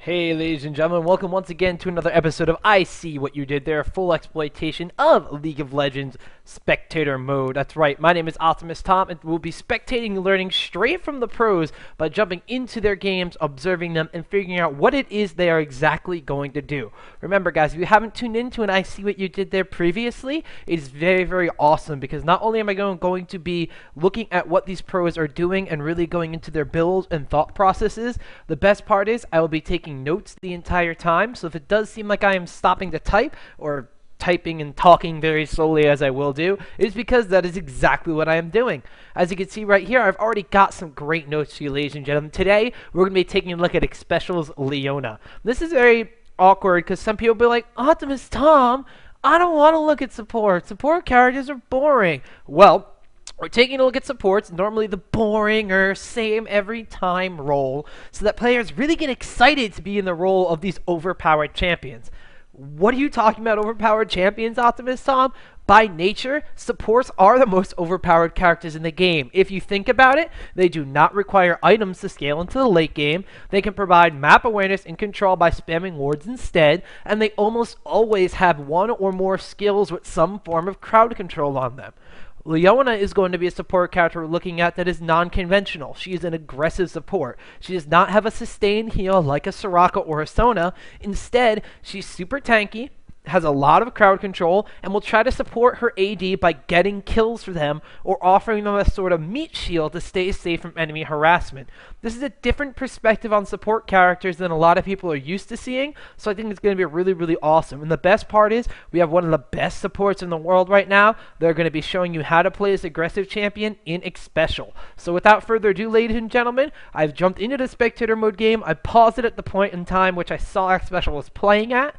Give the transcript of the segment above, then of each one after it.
Hey ladies and gentlemen, welcome once again to another episode of I See What You Did There, full exploitation of League of Legends Spectator mode. That's right, my name is Optimus Tom, and we'll be spectating and learning straight from the pros by jumping into their games, observing them, and figuring out what it is they are exactly going to do. Remember guys, if you haven't tuned into an I See What You Did There previously, it is very, very awesome because not only am I going to be looking at what these pros are doing and really going into their builds and thought processes, the best part is I will be taking notes the entire time, so if it does seem like I am stopping to type or typing and talking very slowly as I will do, it is because that is exactly what I am doing. As you can see right here, I've already got some great notes for you, ladies and gentlemen. Today, we're going to be taking a look at Xpecial's Leona. This is very awkward because some people will be like, Optimus Tom, I don't want to look at support. Support characters are boring. Well, we're taking a look at supports, normally the boring or same every time role, so that players really get excited to be in the role of these overpowered champions. What are you talking about, overpowered champions, Optimus Tom? By nature, supports are the most overpowered characters in the game. If you think about it, they do not require items to scale into the late game. They can provide map awareness and control by spamming wards instead, and they almost always have one or more skills with some form of crowd control on them. Leona is going to be a support character we're looking at that is non-conventional. She is an aggressive support. She does not have a sustained heal like a Soraka or a Sona. Instead, she's super tanky, has a lot of crowd control, and will try to support her AD by getting kills for them or offering them a sort of meat shield to stay safe from enemy harassment. This is a different perspective on support characters than a lot of people are used to seeing, so I think it's going to be really, really awesome. And the best part is, we have one of the best supports in the world right now. They're going to be showing you how to play this aggressive champion in Xpecial. So without further ado, ladies and gentlemen, I've jumped into the spectator mode game. I paused it at the point in time which I saw Xpecial was playing at.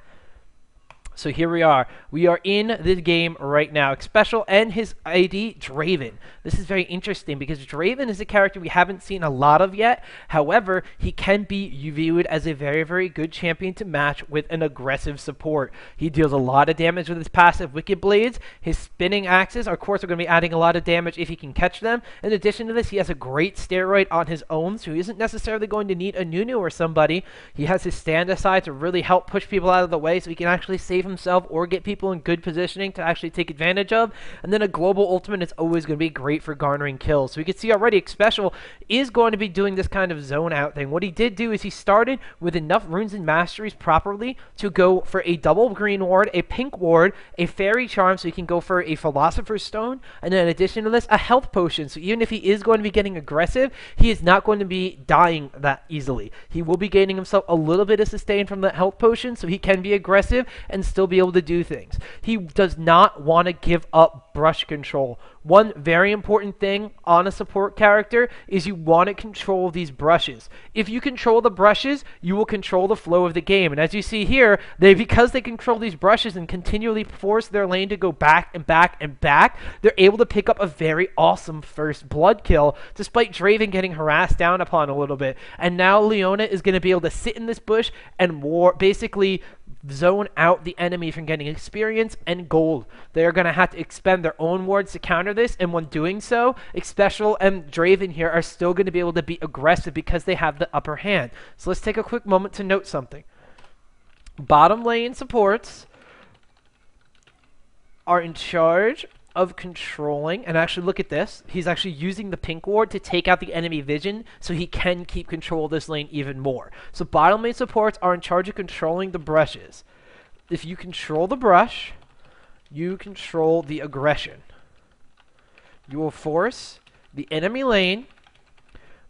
So here we are. We are in this game right now. Xpecial and his AD, Draven. This is very interesting because Draven is a character we haven't seen a lot of yet. However, he can be viewed as a very, very good champion to match with an aggressive support. He deals a lot of damage with his passive Wicked Blades. His spinning axes, of course, are going to be adding a lot of damage if he can catch them. In addition to this, he has a great steroid on his own, so he isn't necessarily going to need a Nunu or somebody. He has his stand aside to really help push people out of the way so he can actually save himself or get people in good positioning to actually take advantage of. And then a global ultimate is always going to be great for garnering kills. So we can see already Xpecial is going to be doing this kind of zone out thing. What he did do is he started with enough runes and masteries properly to go for a double green ward, a pink ward, a fairy charm, so he can go for a philosopher's stone, and then in addition to this, a health potion. So even if he is going to be getting aggressive, he is not going to be dying that easily. He will be gaining himself a little bit of sustain from that health potion, so he can be aggressive and still be able to do things. He does not want to give up brush control. One very important thing on a support character is you want to control these brushes. If you control the brushes, you will control the flow of the game. And as you see here, because they control these brushes and continually force their lane to go back and back and back, they're able to pick up a very awesome first blood kill, despite Draven getting harassed down upon a little bit. And now Leona is going to be able to sit in this bush and basically zone out the enemy from getting experience and gold. They're going to have to expend their own wards to counter this, and when doing so, Xpecial and Draven here are still going to be able to be aggressive because they have the upper hand. So let's take a quick moment to note something. Bottom lane supports are in charge of controlling, and actually look at this, he's actually using the pink ward to take out the enemy vision so he can keep control of this lane even more. So bottom lane supports are in charge of controlling the brushes. If you control the brush, you control the aggression. You will force the enemy lane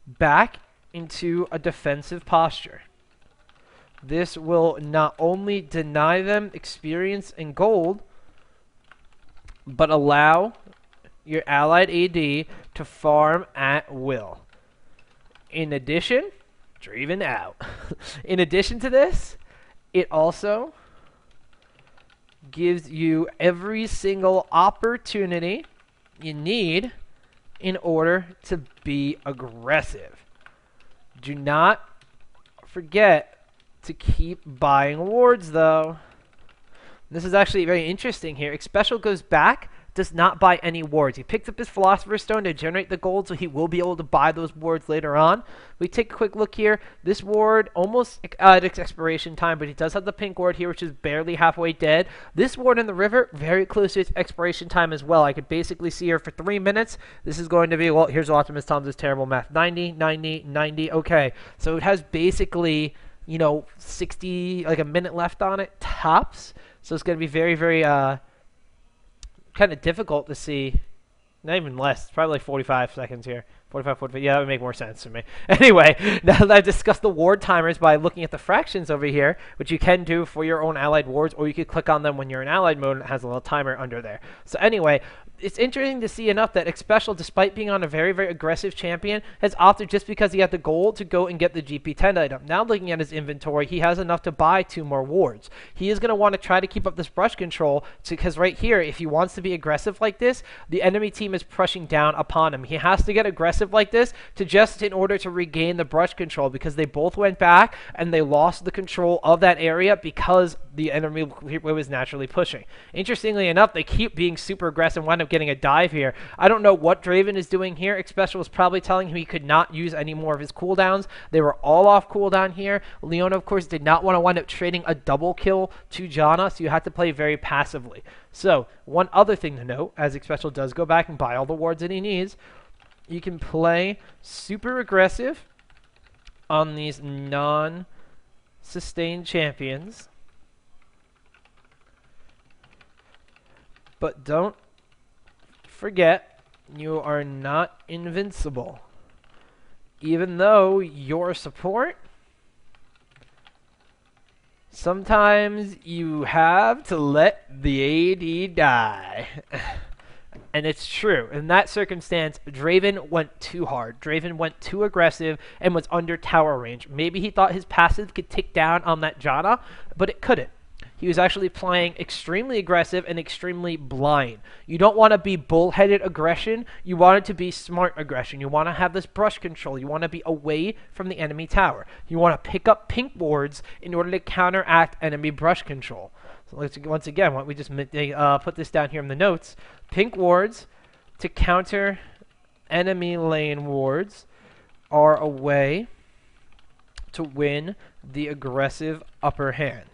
back into a defensive posture. This will not only deny them experience and gold, but allow your allied AD to farm at will. In addition, Draven out. In addition to this, it also gives you every single opportunity you need in order to be aggressive. Do not forget to keep buying wards though. This is actually very interesting here. Xpecial goes back does not buy any wards. He picked up his Philosopher's Stone to generate the gold, so he will be able to buy those wards later on. We take a quick look here. This ward almost at its expiration time, but he does have the pink ward here, which is barely halfway dead. This ward in the river, very close to its expiration time as well. I could basically see here for 3 minutes. This is going to be, well, here's Optimus Tom's terrible math. 90, 90, 90. Okay, so it has basically, you know, 60, like a minute left on it, tops. So it's going to be very, very kind of difficult to see. Not even less. It's probably like 45 seconds here. 45, 45. Yeah, that would make more sense to me. Anyway, now that I've discussed the ward timers by looking at the fractions over here, which you can do for your own allied wards, or you could click on them when you're in allied mode, and it has a little timer under there. So anyway, it's interesting to see enough that Xpecial, despite being on a very, very aggressive champion, has opted, just because he had the gold, to go and get the GP10 item. Now looking at his inventory, he has enough to buy 2 more wards. He is going to want to try to keep up this brush control, because right here, if he wants to be aggressive like this, the enemy team is pushing down upon him. He has to get aggressive like this in order to regain the brush control, because they both went back and they lost the control of that area because the enemy was naturally pushing. Interestingly enough, they keep being super aggressive and wind up getting a dive here. I don't know what Draven is doing here. Xpecial was probably telling him he could not use any more of his cooldowns. They were all off cooldown here. Leona, of course, did not want to wind up trading a double kill to Janna, so you had to play very passively. So, one other thing to note, as Xpecial does go back and buy all the wards that he needs, you can play super aggressive on these non-sustained champions. But don't forget, you are not invincible. Even though your support, sometimes you have to let the AD die. And it's true. In that circumstance, Draven went too hard. Draven went too aggressive and was under tower range. Maybe he thought his passive could tick down on that Janna, but it couldn't. He was actually playing extremely aggressive and extremely blind. You don't want to be bullheaded aggression. You want it to be smart aggression. You want to have this brush control. You want to be away from the enemy tower. You want to pick up pink wards in order to counteract enemy brush control. So once again, why don't we just put this down here in the notes. Pink wards to counter enemy lane wards are a way to win the aggressive upper hand.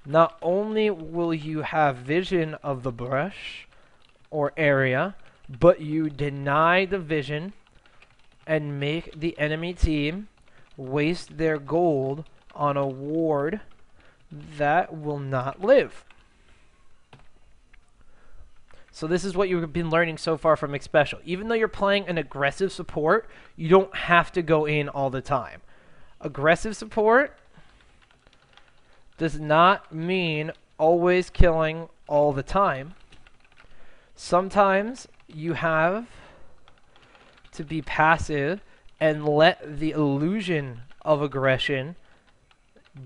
Not only will you have vision of the brush or area, but you deny the vision and make the enemy team waste their gold on a ward that will not live. So this is what you've been learning so far from Xpecial. Even though you're playing an aggressive support, you don't have to go in all the time. Aggressive support does not mean always killing all the time. Sometimes you have to be passive and let the illusion of aggression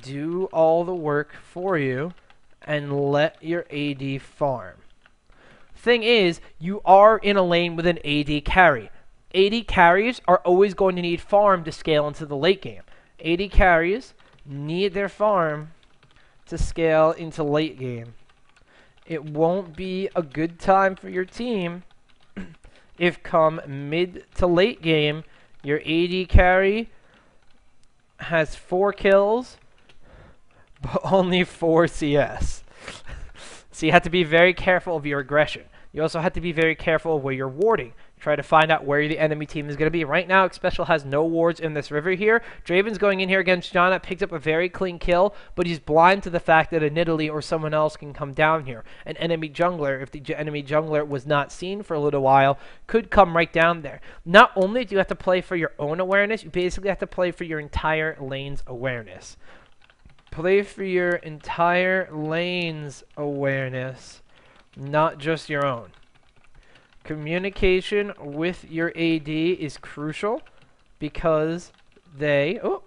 do all the work for you and let your AD farm. Thing is, you are in a lane with an AD carry. AD carries are always going to need farm to scale into the late game. AD carries need their farm to scale into late game. It won't be a good time for your team if come mid to late game your AD carry has 4 kills but only 4 CS. So you have to be very careful of your aggression. You also have to be very careful of where you're warding. Try to find out where the enemy team is going to be. Right now, Xpecial has no wards in this river here. Draven's going in here against Janna, picked up a very clean kill, but he's blind to the fact that a Nidalee or someone else can come down here. An enemy jungler, if the enemy jungler was not seen for a little while, could come right down there. Not only do you have to play for your own awareness, you basically have to play for your entire lane's awareness. Play for your entire lane's awareness, not just your own. Communication with your AD is crucial because they... Oh!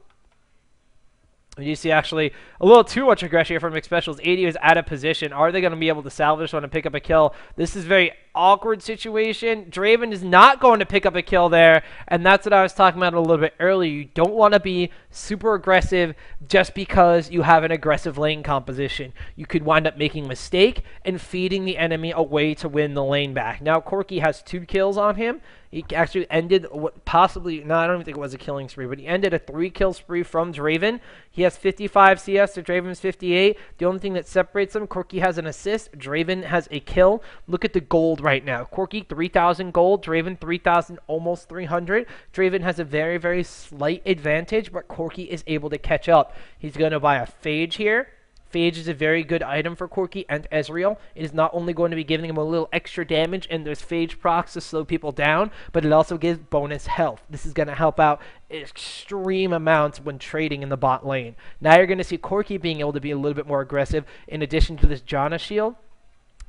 You see actually a little too much aggression here from Xpecial's. AD is out of position. Are they going to be able to salvage one and pick up a kill? This is very awkward situation. Draven is not going to pick up a kill there, and that's what I was talking about a little bit earlier. You don't want to be super aggressive just because you have an aggressive lane composition. You could wind up making a mistake and feeding the enemy a way to win the lane back. Now, Corki has 2 kills on him. He actually ended what possibly, no, I don't even think it was a killing spree, but he ended a 3-kill spree from Draven. He has 55 CS to Draven's 58. The only thing that separates them, Corki has an assist, Draven has a kill. Look at the gold right now. Corki 3,000 gold, Draven 3,000, almost 300. Draven has a very, very slight advantage, but Corki is able to catch up. He's going to buy a Phage here. Phage is a very good item for Corki and Ezreal. It is not only going to be giving him a little extra damage, and there's Phage procs to slow people down, but it also gives bonus health. This is going to help out extreme amounts when trading in the bot lane. Now you're going to see Corki being able to be a little bit more aggressive in addition to this Janna shield,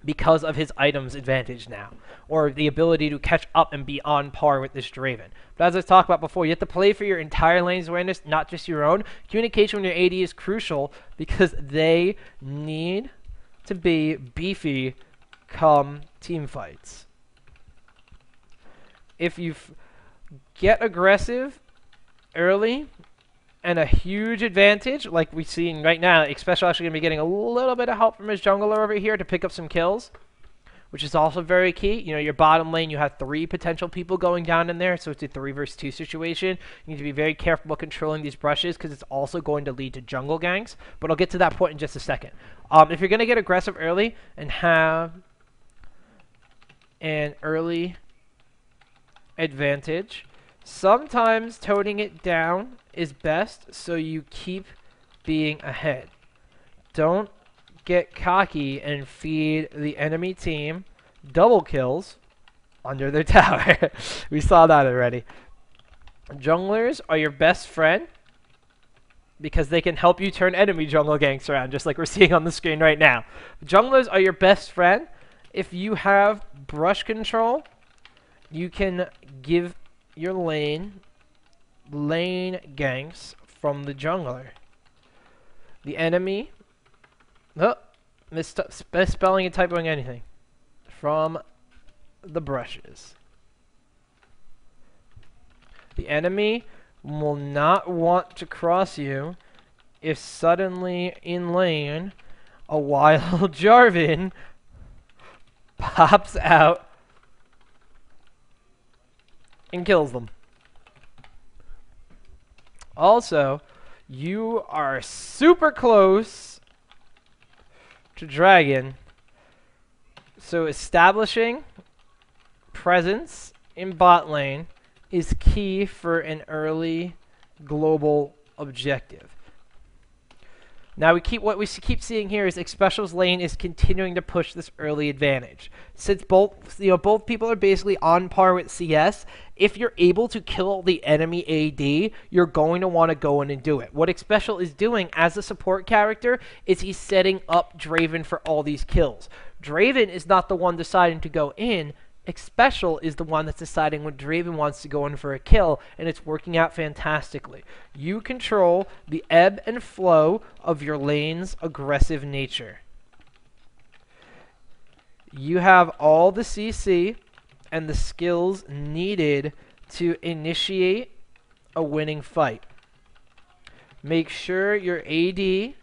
because of his item's advantage now, or the ability to catch up and be on par with this Draven. But as I talked about before, you have to play for your entire lane's awareness, not just your own. Communication with your AD is crucial because they need to be beefy come team fights. If you get aggressive early and a huge advantage, like we're seeing right now, Xpecial actually going to be getting a little bit of help from his jungler over here to pick up some kills, which is also very key. You know, your bottom lane, you have 3 potential people going down in there, so it's a 3 versus 2 situation. You need to be very careful about controlling these brushes because it's also going to lead to jungle ganks, but I'll get to that point in just a second. If you're going to get aggressive early and have an early advantage, sometimes toting it down is best so you keep being ahead. Don't get cocky and feed the enemy team double kills under their tower. We saw that already. Junglers are your best friend because they can help you turn enemy jungle ganks around, just like we're seeing on the screen right now. Junglers are your best friend. If you have brush control, you can give your lane ganks from the jungler. The enemy, misspelling and typoing anything, from the brushes. The enemy will not want to cross you if suddenly in lane a wild Jarvan pops out and kills them. Also, you are super close to Dragon, so establishing presence in bot lane is key for an early global objective. Now what we keep seeing here is Xpecial's lane is continuing to push this early advantage. Since both people are basically on par with CS, if you're able to kill the enemy AD, you're going to want to go in and do it. What Xpecial is doing as a support character is he's setting up Draven for all these kills. Draven is not the one deciding to go in. Xpecial is the one that's deciding when Draven wants to go in for a kill, and it's working out fantastically. You control the ebb and flow of your lane's aggressive nature. You have all the CC and the skills needed to initiate a winning fight. Make sure your AD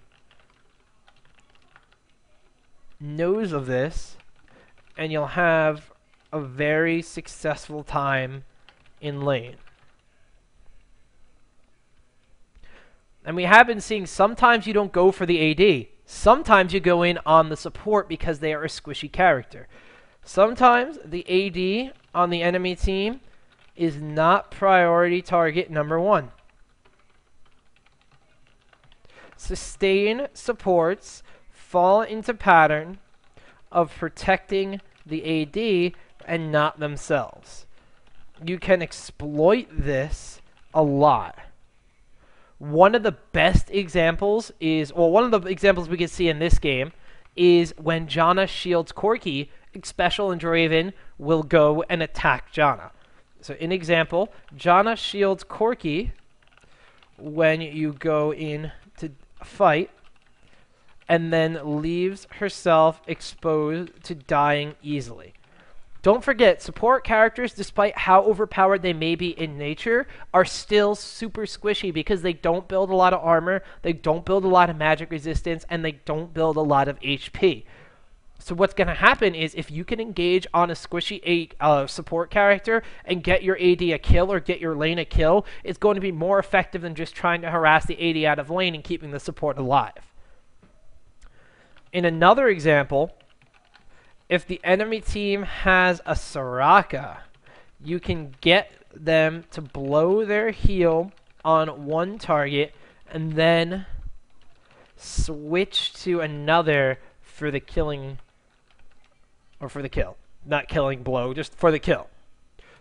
knows of this, and you'll have a very successful time in lane. And we have been seeing sometimes you don't go for the AD. Sometimes you go in on the support because they are a squishy character. Sometimes the AD on the enemy team is not priority target number 1. Sustain supports fall into pattern of protecting the AD and not themselves. You can exploit this a lot. One of the best examples is, well, one of the examples we can see in this game is when Janna shields Corki, Xpecial and Draven will go and attack Janna. So in example, Janna shields Corki when you go in to fight and then leaves herself exposed to dying easily. Don't forget, support characters, despite how overpowered they may be in nature, are still super squishy because they don't build a lot of armor, they don't build a lot of magic resistance, and they don't build a lot of HP. So what's going to happen is if you can engage on a squishy support character and get your AD a kill or get your lane a kill, it's going to be more effective than just trying to harass the AD out of lane and keeping the support alive. In another example, if the enemy team has a Soraka, you can get them to blow their heal on one target and then switch to another for the killing, or for the kill. Not killing blow, just for the kill.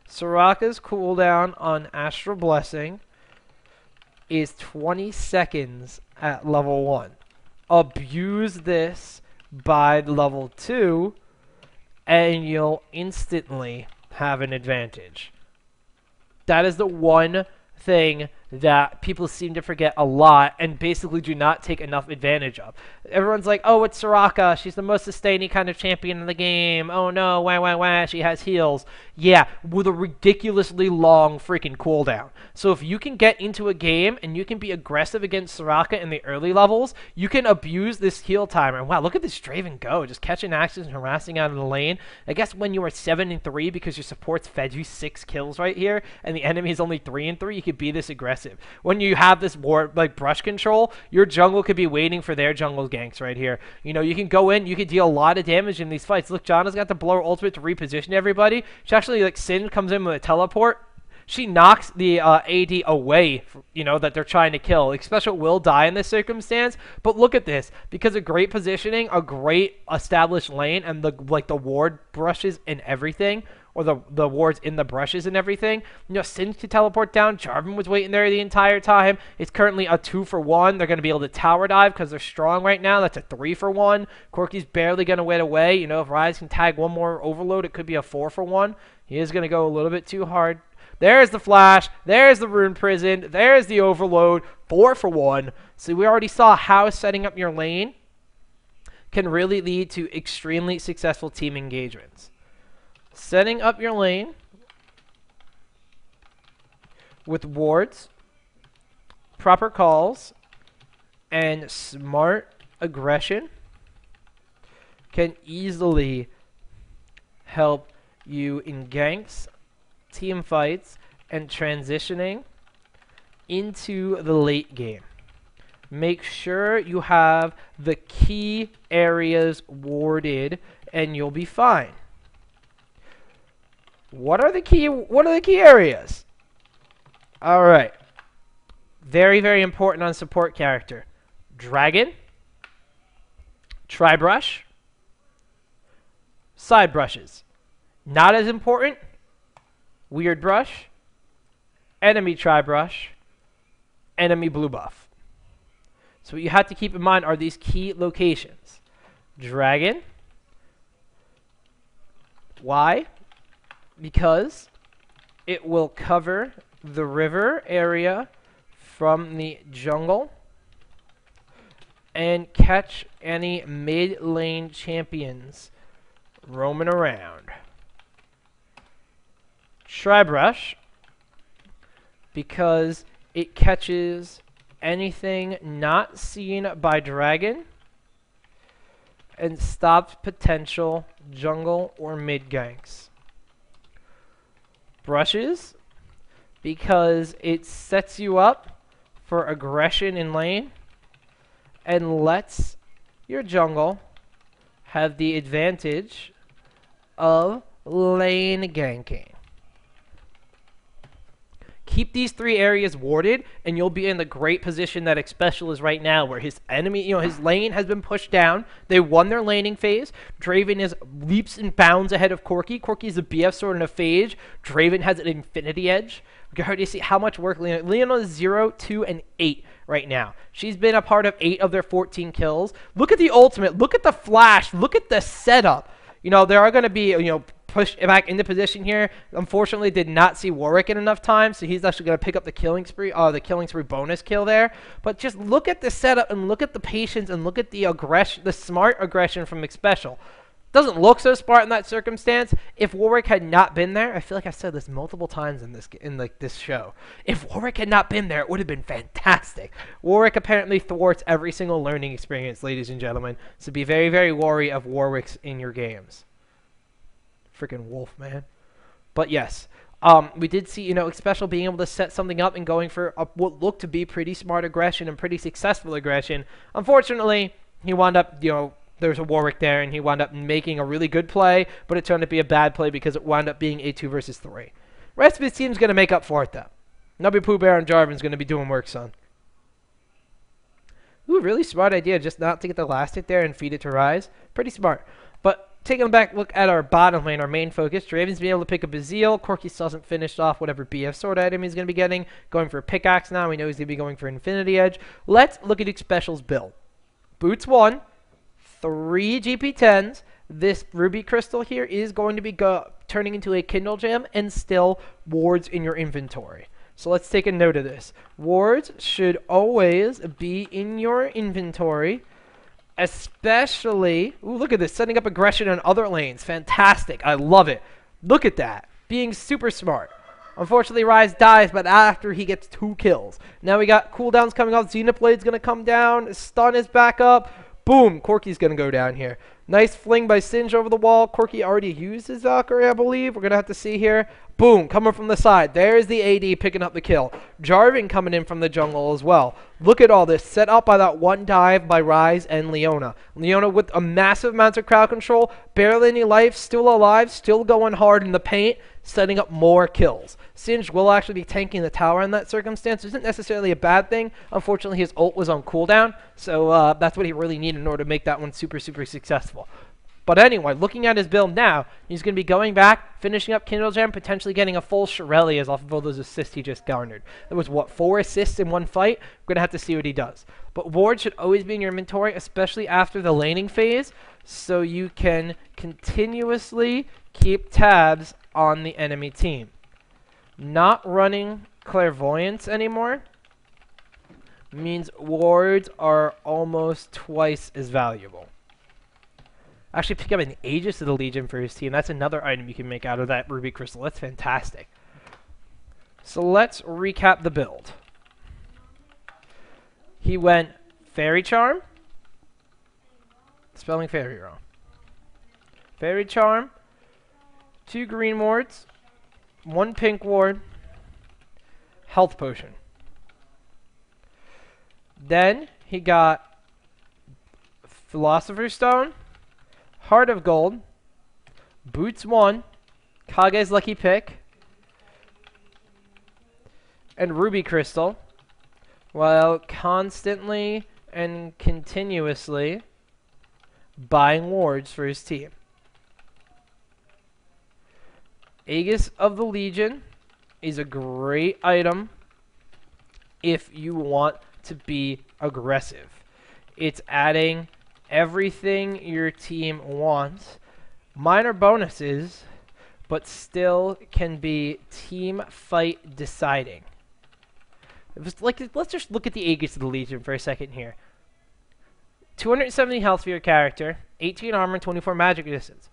Soraka's cooldown on Astral Blessing is 20 seconds at level 1. Abuse this by level 2, and you'll instantly have an advantage. That is the one thing that people seem to forget a lot and basically do not take enough advantage of. Everyone's like, oh, it's Soraka. She's the most sustaining kind of champion in the game. Oh, no, wah, she has heals. Yeah, with a ridiculously long freaking cooldown. So if you can get into a game and you can be aggressive against Soraka in the early levels, you can abuse this heal timer. And wow, look at this Draven go, just catching axes and harassing out in the lane. I guess when you are 7-3 because your support's fed you 6 kills right here and the enemy is only 3-3, you could be this aggressive. When you have this more like brush control, your jungle could be waiting for their jungle ganks right here. You know, you can go in, you can deal a lot of damage in these fights. Look, Janna's got the blower ultimate to reposition everybody. She actually, like, Sin comes in with a teleport. She knocks the AD away, you know, that they're trying to kill. Xpecial will die in this circumstance, but look at this. Because of great positioning, a great established lane, and the ward brushes and everything, or the wards in the brushes and everything, you know, Sin can teleport down. Jarvan was waiting there the entire time. It's currently a 2-for-1. They're going to be able to tower dive because they're strong right now. That's a 3-for-1. Corki's barely going to win away. You know, if Ryze can tag one more overload, it could be a 4-for-1. He is going to go a little bit too hard. There's the flash. There's the rune prison. There's the overload. 4-for-1. So we already saw how setting up your lane can really lead to extremely successful team engagements. Setting up your lane with wards, proper calls, and smart aggression can easily help you in ganks, team fights, and transitioning into the late game. Make sure you have the key areas warded and you'll be fine. What are the key areas? All right. Very, very important on support character. Dragon, tri-brush, side brushes. Not as important. Weird brush, enemy tri-brush, enemy blue buff. So what you have to keep in mind are these key locations. Dragon. Why? Because it will cover the river area from the jungle and catch any mid lane champions roaming around. Tri-brush, because it catches anything not seen by dragon and stops potential jungle or mid ganks. Brushes, because it sets you up for aggression in lane and lets your jungle have the advantage of lane ganking. Keep these 3 areas warded, and you'll be in the great position that Xpecial is right now, where his enemy, you know, his lane has been pushed down. They won their laning phase. Draven is leaps and bounds ahead of Corki. Corki is a BF sword and a phage. Draven has an infinity edge. We can already see how much work Leona is 0, 2, and 8 right now. She's been a part of 8 of their 14 kills. Look at the ultimate. Look at the flash. Look at the setup. You know, there are going to be, you know, push back into position here. Unfortunately, did not see Warwick in enough time, so he's actually going to pick up the killing spree bonus kill there. But just look at the setup and look at the patience and look at the aggression, the smart aggression from Xpecial. Doesn't look so smart in that circumstance. If Warwick had not been there, I feel like I've said this multiple times in this show. If Warwick had not been there, it would have been fantastic. Warwick apparently thwarts every single learning experience, ladies and gentlemen. So be very, very wary of Warwicks in your games. Freaking wolf, man. But yes, we did see, Xpecial being able to set something up and going for what looked to be pretty smart aggression and pretty successful aggression. Unfortunately, he wound up, there's a Warwick there, and he wound up making a really good play, but it turned out to be a bad play because it wound up being a 2 versus 3. Rest of his team's going to make up for it, though. Nubby Pooh Bear and Jarvan's going to be doing work, son. Ooh, really smart idea, just not to get the Elastic there and feed it to Rise. Pretty smart. But taking a back look at our bottom lane, our main focus, Draven's been able to pick up a Zeal. Corki still hasn't finished off whatever BF sword item he's going to be getting. Going for a pickaxe now. We know he's going to be going for Infinity Edge. Let's look at Xpecial's build. Boots 1. 3 GP10s. This Ruby Crystal here is going to be turning into a Kindle Gem and still wards in your inventory. So let's take a note of this. Wards should always be in your inventory, especially... Ooh, look at this. Setting up aggression on other lanes. Fantastic. I love it. Look at that. Being super smart. Unfortunately, Rise dies, but after he gets 2 kills. Now we got cooldowns coming off. Xenoblade's going to come down. Stun is back up. Boom, Corki's going to go down here. Nice fling by Singe over the wall. Corki already used his Valkyrie, I believe. We're going to have to see here. Boom, coming from the side. There's the AD picking up the kill. Jarvan coming in from the jungle as well. Look at all this. Set up by that one dive by Rise and Leona. Leona with a massive amount of crowd control. Barely any life. Still alive. Still going hard in the paint. Setting up more kills. Singe will actually be tanking the tower in that circumstance. Isn't necessarily a bad thing. Unfortunately, his ult was on cooldown. So that's what he really needed in order to make that one super, super successful. But anyway, looking at his build now, he's going to be going back, finishing up Kindle Gem, potentially getting a full Shirelias off of all those assists he just garnered. There was, 4 assists in one fight? We're going to have to see what he does. But ward should always be in your inventory, especially after the laning phase, so you can continuously keep tabs on the enemy team. Not running Clairvoyance anymore means wards are almost twice as valuable. Actually pick up an Aegis of the Legion for his team. That's another item you can make out of that Ruby Crystal. That's fantastic. So let's recap the build. He went Fairy Charm. Spelling Fairy wrong. Fairy Charm. 2 green wards. 1 pink ward. Health Potion. Then he got Philosopher's Stone. Heart of Gold, Boots 1, Kage's Lucky Pick, and Ruby Crystal, while constantly and continuously buying wards for his team. Aegis of the Legion is a great item if you want to be aggressive. It's adding everything your team wants, minor bonuses, but still can be team fight deciding. Let's just look at the Aegis of the Legion for a second here. 270 health for your character, 18 armor, 24 magic resistance.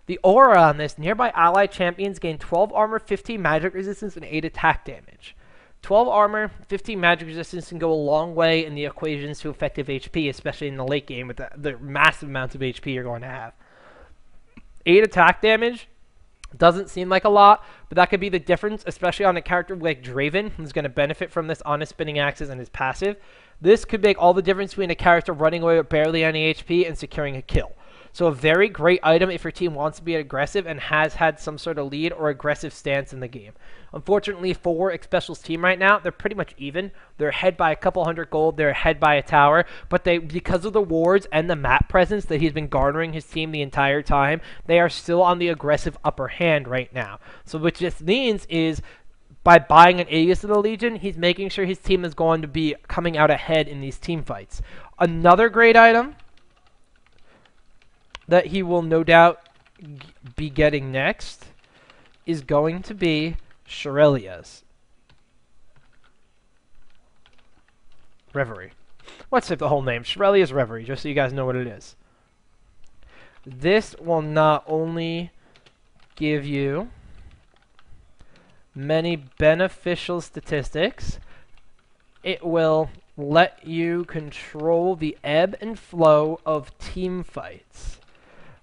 The aura on this, nearby ally champions gain 12 armor, 15 magic resistance, and 8 attack damage. 12 armor, 15 magic resistance can go a long way in the equations to effective HP, especially in the late game with the massive amounts of HP you're going to have. 8 attack damage doesn't seem like a lot, but that could be the difference, especially on a character like Draven, who's going to benefit from this on his spinning axis and his passive. This could make all the difference between a character running away with barely any HP and securing a kill. So a very great item if your team wants to be aggressive and has had some sort of lead or aggressive stance in the game. Unfortunately for Xpecial's team right now, they're pretty much even. They're ahead by a couple hundred gold. They're ahead by a tower. But because of the wards and the map presence that he's been garnering his team the entire time, they are still on the aggressive upper hand right now. So what this means is by buying an Aegis of the Legion, he's making sure his team is going to be coming out ahead in these team fights. Another great item that he will no doubt be getting next is going to be Shirelias. Reverie. Let's say the whole name. Shirelias Reverie, just so you guys know what it is. This will not only give you many beneficial statistics, it will let you control the ebb and flow of team fights.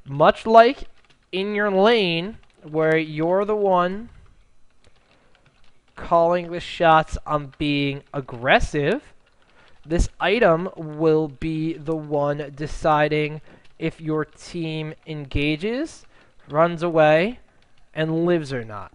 Much like in your lane, where you're the one calling the shots on being aggressive, this item will be the one deciding if your team engages, runs away, and lives or not.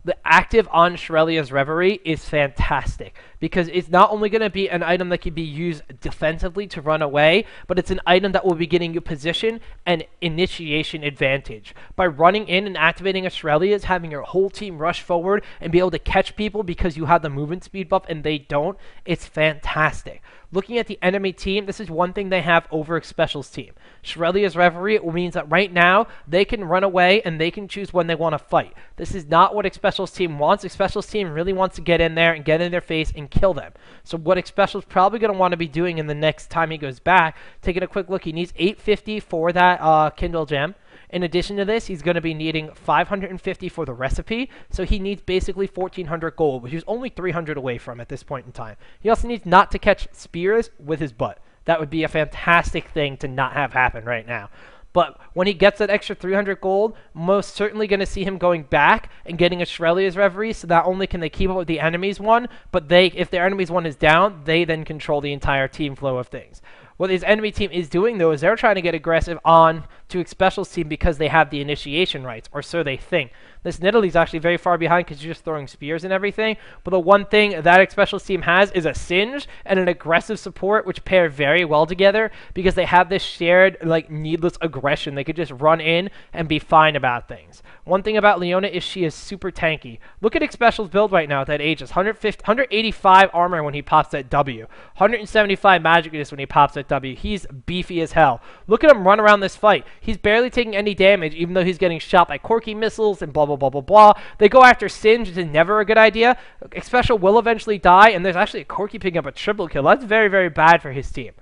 The active on Shurelya's Reverie is fantastic because it's not only going to be an item that can be used defensively to run away, but it's an item that will be getting you position and initiation advantage. By running in and activating a Shurelya's, having your whole team rush forward and be able to catch people because you have the movement speed buff and they don't, it's fantastic. Looking at the enemy team, this is one thing they have over Xpecial's team. Shurelya's Reverie means that right now, they can run away and they can choose when they want to fight. This is not what Xpecial's team wants. Xpecial's team really wants to get in there and get in their face and kill them. So what Xpecial's probably going to want to be doing in the next time he goes back, taking a quick look, he needs 850 for that Kindle Gem. In addition to this, he's going to be needing 550 for the recipe, so he needs basically 1,400 gold, which he's only 300 away from at this point in time. He also needs not to catch spears with his butt. That would be a fantastic thing to not have happen right now. But when he gets that extra 300 gold, most certainly going to see him going back and getting a Shurelya's Reverie, so not only can they keep up with the enemy's one, but if their enemy's one is down, they then control the entire team flow of things. What his enemy team is doing, though, is they're trying to get aggressive on to Xpecial's team because they have the initiation rights, or so they think. This Nidalee's actually very far behind because you're just throwing spears and everything. But the one thing that Xpecial's team has is a Singe and an aggressive support, which pair very well together because they have this shared, like, needless aggression. They could just run in and be fine about things. One thing about Leona is she is super tanky. Look at Xpecial's build right now at that Aegis. 185 armor when he pops that W. 175 magic resist when he pops that W. He's beefy as hell. Look at him run around this fight. He's barely taking any damage, even though he's getting shot by Corki missiles and blah, blah, blah, blah, blah. They go after Singe, which is never a good idea. Xpecial will eventually die, and there's actually a Corki picking up a triple kill. That's very, very bad for his team.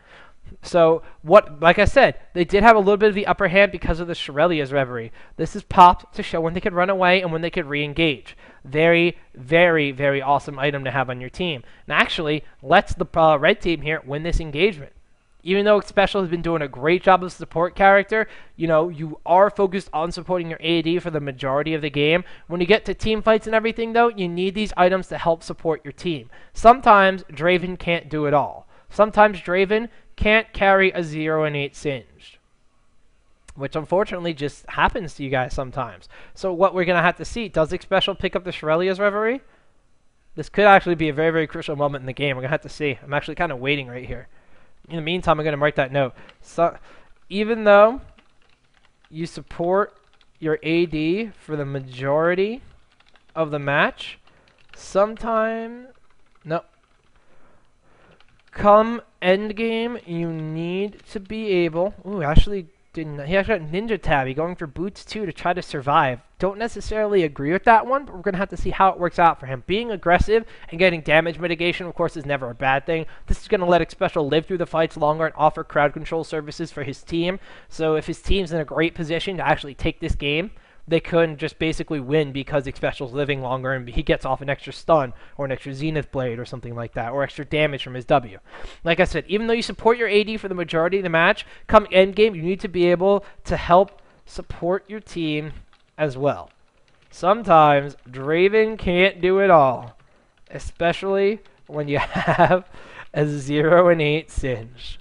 So, like I said, they did have a little bit of the upper hand because of the Shurelya's Reverie. This is popped to show when they could run away and when they could re-engage. Very, very, very awesome item to have on your team. And actually, lets the red team here win this engagement. Even though Xpecial has been doing a great job as a support character, you are focused on supporting your AD for the majority of the game. When you get to team fights and everything, though, you need these items to help support your team. Sometimes Draven can't do it all. Sometimes Draven can't carry a 0 and 8 Singed, which unfortunately just happens to you guys sometimes. So what we're going to have to see, does Xpecial pick up the Shurelya's Reverie? This could actually be a very, very crucial moment in the game. We're going to have to see. I'm actually kind of waiting right here. In the meantime, I'm going to mark that note. So, even though you support your AD for the majority of the match, sometimes, no. Come endgame, you need to be able. Ooh, actually didn't. He actually got Ninja Tabby going for boots too to try to survive. Don't necessarily agree with that one, but we're gonna have to see how it works out for him. Being aggressive and getting damage mitigation, of course, is never a bad thing. This is gonna let Xpecial live through the fights longer and offer crowd control services for his team. So if his team's in a great position to actually take this game, they couldn't just basically win because Xpecial's living longer and he gets off an extra stun or an extra Zenith Blade or something like that, or extra damage from his W. Like I said, even though you support your AD for the majority of the match, come endgame, you need to be able to help support your team as well. Sometimes Draven can't do it all, especially when you have a 0 and 8 Singe.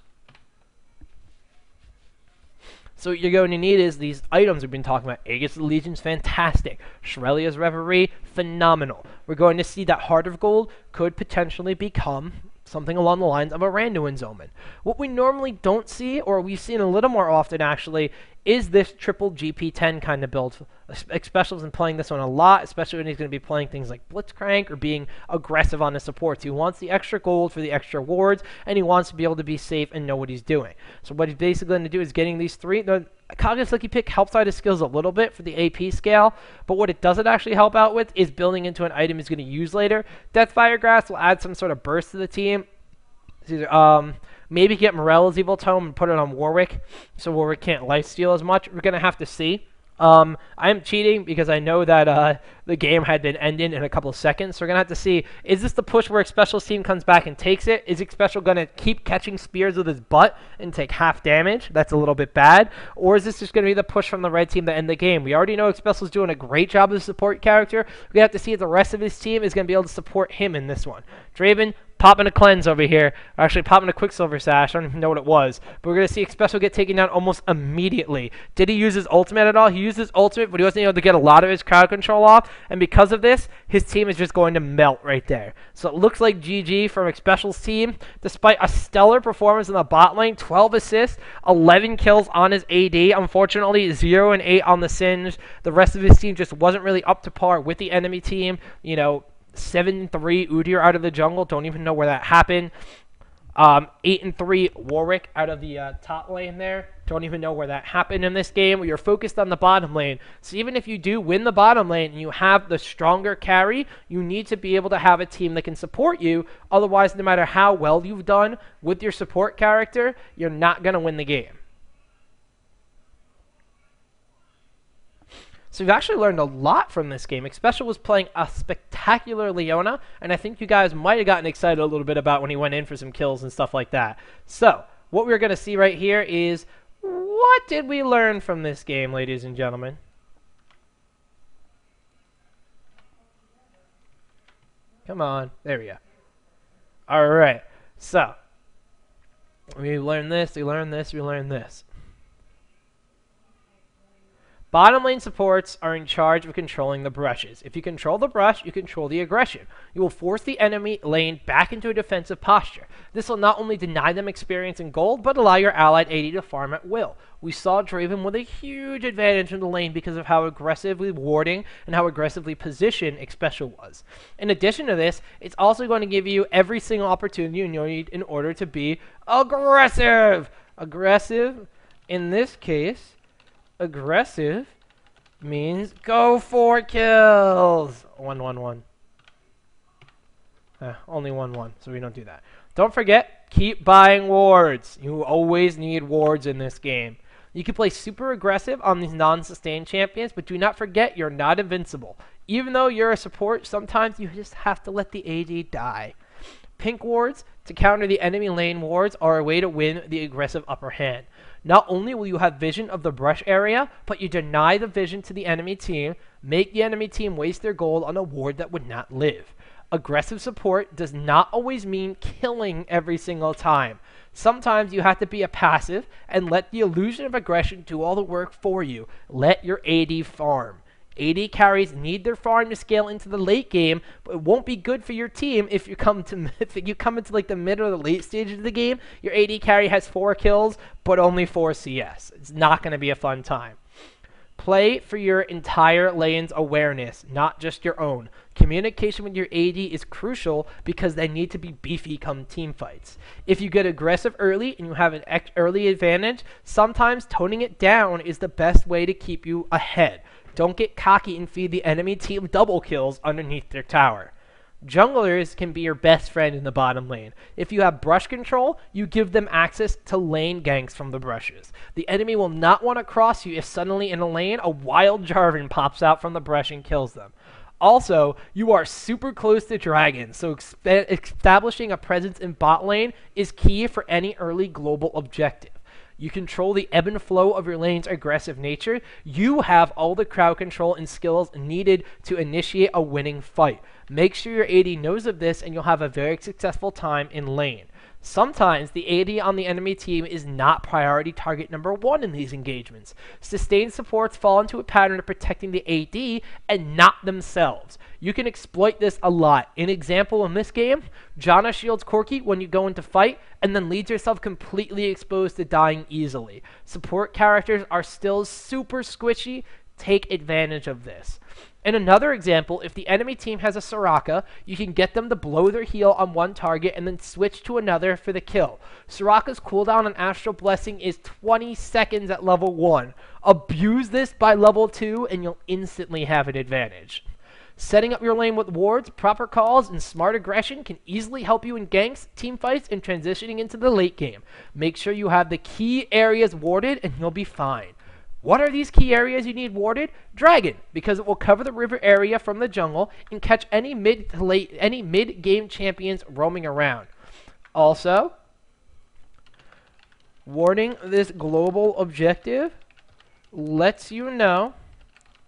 So what you're going to need is these items we've been talking about. Aegis of the Legion's fantastic. Shurelya's Reverie, phenomenal. We're going to see that Heart of Gold could potentially become something along the lines of a Randuin's Omen. What we normally don't see, or we've seen a little more often actually, is this triple GP10 kind of build. Xpecial's been playing this one a lot, especially when he's going to be playing things like Blitzcrank or being aggressive on his supports. He wants the extra gold for the extra wards, and he wants to be able to be safe and know what he's doing. So what he's basically going to do is getting these three. The Cognitive Lucky Pick helps out his skills a little bit for the AP scale, but what it doesn't actually help out with is building into an item he's going to use later. Deathfire Grass will add some sort of burst to the team. Maybe get Morel's Evil Tome and put it on Warwick, so Warwick can't lifesteal as much. We're going to have to see. I'm cheating because I know that the game had been ended in a couple of seconds. So we're going to have to see, is this the push where Xpecial's team comes back and takes it? Is Xpecial going to keep catching spears with his butt and take half damage? That's a little bit bad. Or is this just going to be the push from the red team to end the game? We already know Xpecial's doing a great job as a support character. We're going to have to see if the rest of his team is going to be able to support him in this one. Draven, popping a cleanse over here. Or actually, popping a Quicksilver Sash. I don't even know what it was. But we're going to see Xpecial get taken down almost immediately. Did he use his ultimate at all? He used his ultimate, but he wasn't able to get a lot of his crowd control off. And because of this, his team is just going to melt right there. So it looks like GG from Xpecial's team. Despite a stellar performance in the bot lane, 12 assists, 11 kills on his AD. Unfortunately, 0 and 8 on the Singe. The rest of his team just wasn't really up to par with the enemy team. 7-3 Udyr out of the jungle. Don't even know where that happened. 8-3 Warwick out of the top lane there. Don't even know where that happened in this game. You're focused on the bottom lane. So even if you do win the bottom lane and you have the stronger carry, you need to be able to have a team that can support you. Otherwise, no matter how well you've done with your support character, you're not going to win the game. So we've actually learned a lot from this game. Xpecial was playing a spectacular Leona, and I think you guys might have gotten excited a little bit about when he went in for some kills and stuff like that. So what we're going to see right here is, what did we learn from this game, ladies and gentlemen? Come on. There we go. All right. So we learned this, we learned this, we learned this. Bottom lane supports are in charge of controlling the brushes. If you control the brush, you control the aggression. You will force the enemy lane back into a defensive posture. This will not only deny them experience and gold, but allow your allied AD to farm at will. We saw Draven with a huge advantage in the lane because of how aggressively warding and how aggressively positioned Xpecial was. In addition to this, it's also going to give you every single opportunity you need in order to be aggressive. Aggressive, in this case, aggressive means go for kills. 1-1-1. Only 1-1, so we don't do that. Don't forget, keep buying wards. You always need wards in this game. You can play super aggressive on these non-sustained champions, but do not forget you're not invincible. Even though you're a support, sometimes you just have to let the AD die. Pink wards to counter the enemy lane wards are a way to win the aggressive upper hand. Not only will you have vision of the brush area, but you deny the vision to the enemy team, make the enemy team waste their gold on a ward that would not live. Aggressive support does not always mean killing every single time. Sometimes you have to be a passive and let the illusion of aggression do all the work for you. Let your AD farm. AD carries need their farm to scale into the late game, but it won't be good for your team if you come into like the mid or the late stage of the game. Your AD carry has 4 kills, but only 4 CS. It's not going to be a fun time. Play for your entire lane's awareness, not just your own. Communication with your AD is crucial because they need to be beefy come team fights. If you get aggressive early and you have an early advantage, sometimes toning it down is the best way to keep you ahead. Don't get cocky and feed the enemy team double kills underneath their tower. Junglers can be your best friend in the bottom lane. If you have brush control, you give them access to lane ganks from the brushes. The enemy will not want to cross you if suddenly in a lane a wild Jarvan pops out from the brush and kills them. Also, you are super close to dragons, so establishing a presence in bot lane is key for any early global objective. You control the ebb and flow of your lane's aggressive nature. You have all the crowd control and skills needed to initiate a winning fight. Make sure your AD knows of this and you'll have a very successful time in lane. Sometimes the AD on the enemy team is not priority target number 1 in these engagements. Sustained supports fall into a pattern of protecting the AD and not themselves. You can exploit this a lot. An example in this game, Janna shields Corki when you go into fight and then leaves yourself completely exposed to dying easily. Support characters are still super squishy. Take advantage of this. In another example, if the enemy team has a Soraka, you can get them to blow their heal on one target and then switch to another for the kill. Soraka's cooldown on Astral Blessing is 20 seconds at level 1. Abuse this by level 2 and you'll instantly have an advantage. Setting up your lane with wards, proper calls, and smart aggression can easily help you in ganks, team fights, and transitioning into the late game. Make sure you have the key areas warded and you'll be fine. What are these key areas you need warded? Dragon, because it will cover the river area from the jungle and catch any mid-game champions roaming around. Also, warding this global objective lets you know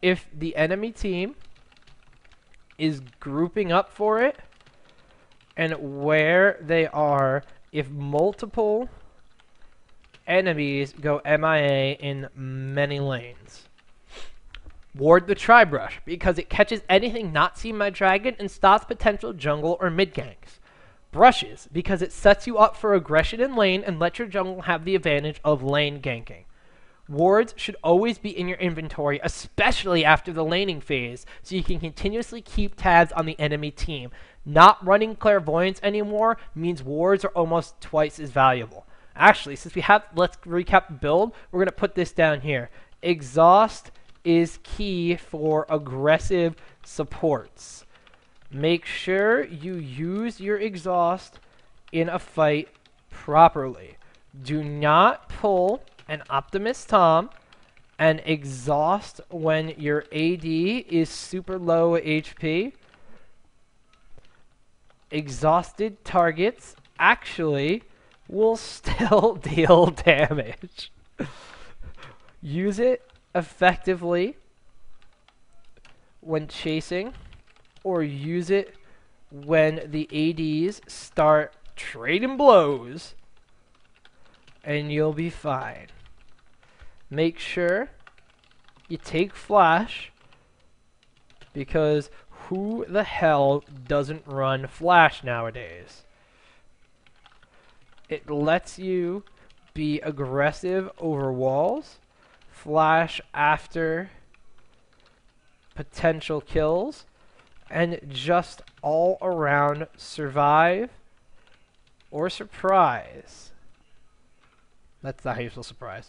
if the enemy team is grouping up for it and where they are if multiple enemies go MIA in many lanes. Ward the Tri-Brush because it catches anything not seen by Dragon and stops potential jungle or mid ganks. Brushes because it sets you up for aggression in lane and lets your jungle have the advantage of lane ganking. Wards should always be in your inventory, especially after the laning phase, so you can continuously keep tabs on the enemy team. Not running Clairvoyance anymore means wards are almost twice as valuable. Actually, since let's recap the build, we're going to put this down here. Exhaust is key for aggressive supports. Make sure you use your exhaust in a fight properly. Do not pull an Optimus Tom and exhaust when your AD is super low HP. Exhausted targets actually will still deal damage. Use it effectively when chasing, or use it when the ADs start trading blows, and you'll be fine. Make sure you take flash, because who the hell doesn't run flash nowadays? It lets you be aggressive over walls, flash after potential kills, and just all around survive or surprise. That's not how you spell surprise.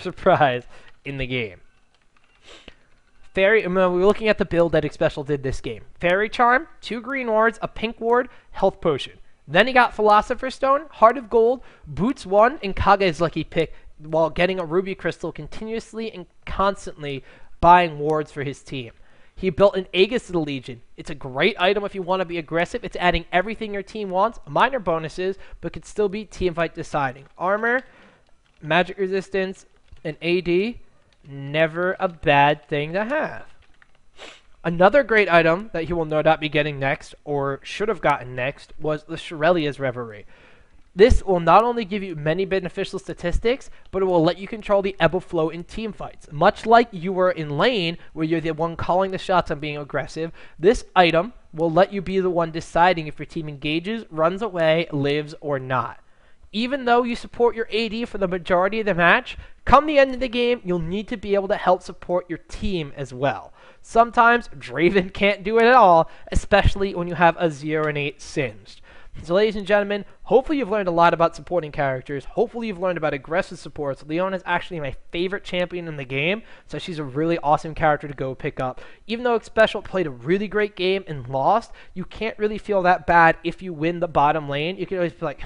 Surprise in the game. We're looking at the build that Xpecial did this game. Fairy Charm, 2 green wards, a pink ward, health potion. Then he got Philosopher's Stone, Heart of Gold, Boots 1, and Kage's lucky pick, while getting a Ruby Crystal continuously and constantly buying wards for his team. He built an Aegis to the Legion. It's a great item if you want to be aggressive. It's adding everything your team wants, minor bonuses, but could still be teamfight deciding. Armor, magic resistance, and AD, never a bad thing to have. Another great item that he will no doubt be getting next, or should have gotten next, was the Shirelia's Reverie. This will not only give you many beneficial statistics, but it will let you control the ebb flow in team fights. Much like you were in lane, where you're the one calling the shots on being aggressive, this item will let you be the one deciding if your team engages, runs away, lives, or not. Even though you support your AD for the majority of the match, come the end of the game, you'll need to be able to help support your team as well. Sometimes Draven can't do it at all, especially when you have a 0 and 8 singed. So ladies and gentlemen, hopefully you've learned a lot about supporting characters. Hopefully you've learned about aggressive supports. Leona is actually my favorite champion in the game, so she's a really awesome character to go pick up. Even though Xpecial played a really great game and lost, you can't really feel that bad if you win the bottom lane. You can always be like,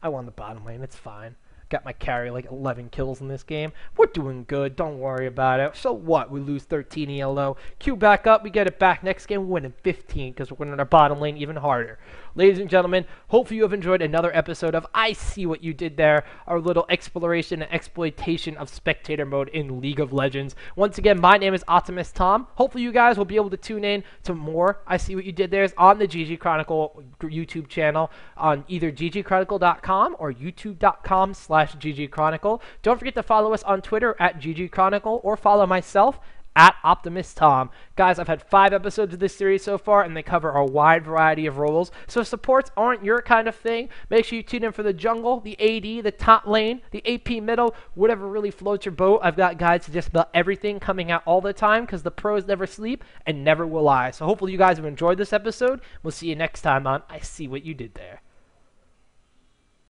I won the bottom lane, it's fine. Got my carry like 11 kills in this game. We're doing good, don't worry about it. So what? We lose 13 ELO. Queue back up, we get it back. Next game, we're winning 15 because we're winning our bottom lane even harder. Ladies and gentlemen, hopefully you have enjoyed another episode of I See What You Did There, our little exploration and exploitation of spectator mode in League of Legends. Once again, my name is Optimus Tom. Hopefully you guys will be able to tune in to more I See What You Did There on the ggChronicle YouTube channel on either ggChronicle.com or youtube.com/ggChronicle. Don't forget to follow us on Twitter at ggChronicle or follow myself at Optimus Tom. Guys, I've had 5 episodes of this series so far, and they cover a wide variety of roles. So if supports aren't your kind of thing, make sure you tune in for the jungle, the AD, the top lane, the AP middle, whatever really floats your boat. I've got guides to just about everything coming out all the time because the pros never sleep and never will I. So hopefully you guys have enjoyed this episode. We'll see you next time on I See What You Did There.